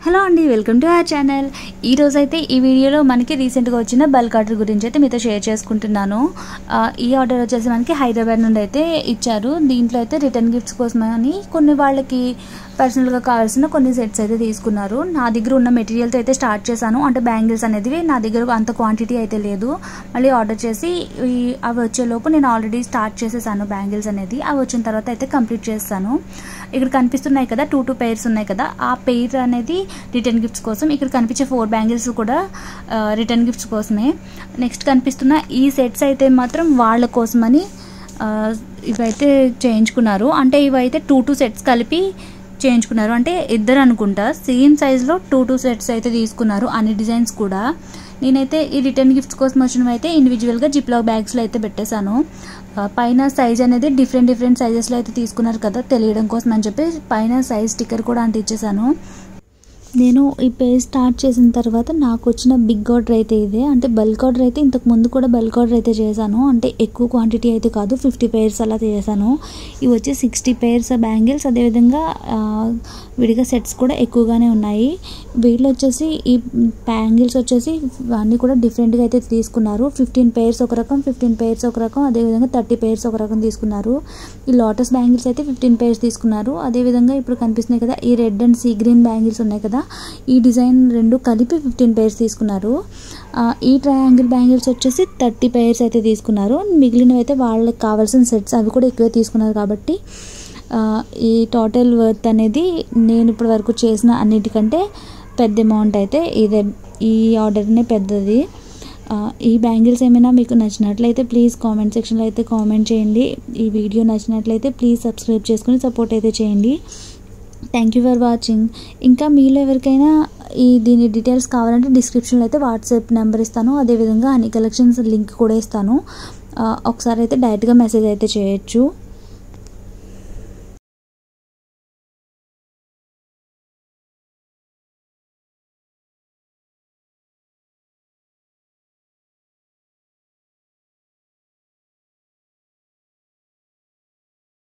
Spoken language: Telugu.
హలో అండి, వెల్కమ్ టు అవర్ ఛానల్. ఈరోజు అయితే ఈ వీడియోలో మనకి రీసెంట్గా వచ్చిన బల్క్ ఆర్డర్ గురించి అయితే మీతో షేర్ చేసుకుంటున్నాను. ఈ ఆర్డర్ వచ్చేసి మనకి హైదరాబాద్ నుండి అయితే ఇచ్చారు. దీంట్లో అయితే రిటర్న్ గిఫ్ట్స్ కోసమని కొన్ని వాళ్ళకి పర్సనల్గా కావాల్సిన కొన్ని సెట్స్ అయితే తీసుకున్నారు. నా దగ్గర ఉన్న మెటీరియల్తో అయితే స్టార్ట్ చేశాను. అంటే బ్యాంగిల్స్ అనేది నా దగ్గర అంత క్వాంటిటీ అయితే లేదు. మళ్ళీ ఆర్డర్ చేసి అవి వచ్చేలోపు నేను ఆల్రెడీ స్టార్ట్ చేసేసాను బ్యాంగిల్స్ అనేది. అవి వచ్చిన తర్వాత అయితే కంప్లీట్ చేస్తాను. ఇక్కడ కనిపిస్తున్నాయి కదా, 2 pairs ఉన్నాయి కదా, ఆ పెయిర్ అనేది రిటర్న్ గిఫ్ట్స్ కోసం. ఇక్కడ కనిపించే 4 బ్యాంగిల్స్ కూడా రిటర్న్ గిఫ్ట్స్ కోసమే. నెక్స్ట్ కనిపిస్తున్న ఈ సెట్స్ అయితే మాత్రం వాళ్ళ కోసమని ఇవైతే చేయించుకున్నారు. అంటే ఇవైతే 2 sets కలిపి చేయించుకున్నారు. అంటే ఇద్దరు అనుకుంటా సేమ్ సైజ్లో 2 sets అయితే తీసుకున్నారు, అన్ని డిజైన్స్ కూడా. నేనైతే ఈ రిటర్న్ గిఫ్ట్స్ కోసం వచ్చినవి అయితే ఇండివిజువల్గా జిప్లాక్ బ్యాగ్స్లో అయితే పెట్టేశాను. పైన సైజ్ అనేది డిఫరెంట్ సైజెస్లో అయితే తీసుకున్నారు కదా, తెలియడం కోసం అని చెప్పి పైన సైజ్ స్టిక్కర్ కూడా అంటించేసాను. నేను ఈ పేజ్ స్టార్ట్ చేసిన తర్వాత నాకు వచ్చిన బిగ్ ఆర్డర్ అయితే ఇదే. అంటే బల్క్ ఆర్డర్ అయితే ఇంతకు ముందు కూడా బల్క్ ఆర్డర్ అయితే చేశాను. అంటే ఎక్కువ క్వాంటిటీ అయితే కాదు, 50 pairs అలా చేశాను. ఇవి వచ్చి 60 pairs బ్యాంగిల్స్. అదేవిధంగా విడిగా సెట్స్ కూడా ఎక్కువగానే ఉన్నాయి. వీళ్ళు వచ్చేసి ఈ బ్యాంగిల్స్ వచ్చేసి అన్నీ కూడా డిఫరెంట్గా అయితే తీసుకున్నారు. 15 pairs ఒక రకం, 15 pairs ఒక రకం, అదేవిధంగా 30 pairs ఒక రకం తీసుకున్నారు. ఈ లోటస్ బ్యాంగిల్స్ అయితే 15 pairs తీసుకున్నారు. అదేవిధంగా ఇప్పుడు కనిపిస్తున్నాయి కదా, ఈ red and sea green bangles ఉన్నాయి కదా, ఈ డిజైన్ రెండు కలిపి 15 pairs తీసుకున్నారు. ఈ ట్రయాంగిల్ బ్యాంగిల్స్ వచ్చేసి 30 pairs అయితే తీసుకున్నారు. మిగిలినవి అయితే వాళ్ళకి కావాల్సిన సెట్స్ అవి కూడా ఎక్కువే తీసుకున్నారు. కాబట్టి ఈ టోటల్ వర్త్ అనేది నేను ఇప్పటి వరకు చేసిన అన్నిటికంటే పెద్ద అమౌంట్ అయితే ఇదే. ఈ ఆర్డర్నే పెద్దది. ఈ బ్యాంగిల్స్ ఏమైనా మీకు నచ్చినట్లయితే ప్లీజ్ కామెంట్ సెక్షన్లో అయితే కామెంట్ చేయండి. ఈ వీడియో నచ్చినట్లయితే ప్లీజ్ సబ్స్క్రైబ్ చేసుకుని సపోర్ట్ అయితే చేయండి. Thank you for watching. ఇంకా మీలో ఎవరికైనా దీని డీటెయిల్స్ కావాలంటే డిస్క్రిప్షన్లో అయితే వాట్సాప్ నెంబర్ ఇస్తాను. అదేవిధంగా హనీ కలెక్షన్స్ లింక్ కూడా ఇస్తాను. ఒకసారి అయితే డైరెక్ట్గా మెసేజ్ అయితే చేయొచ్చు.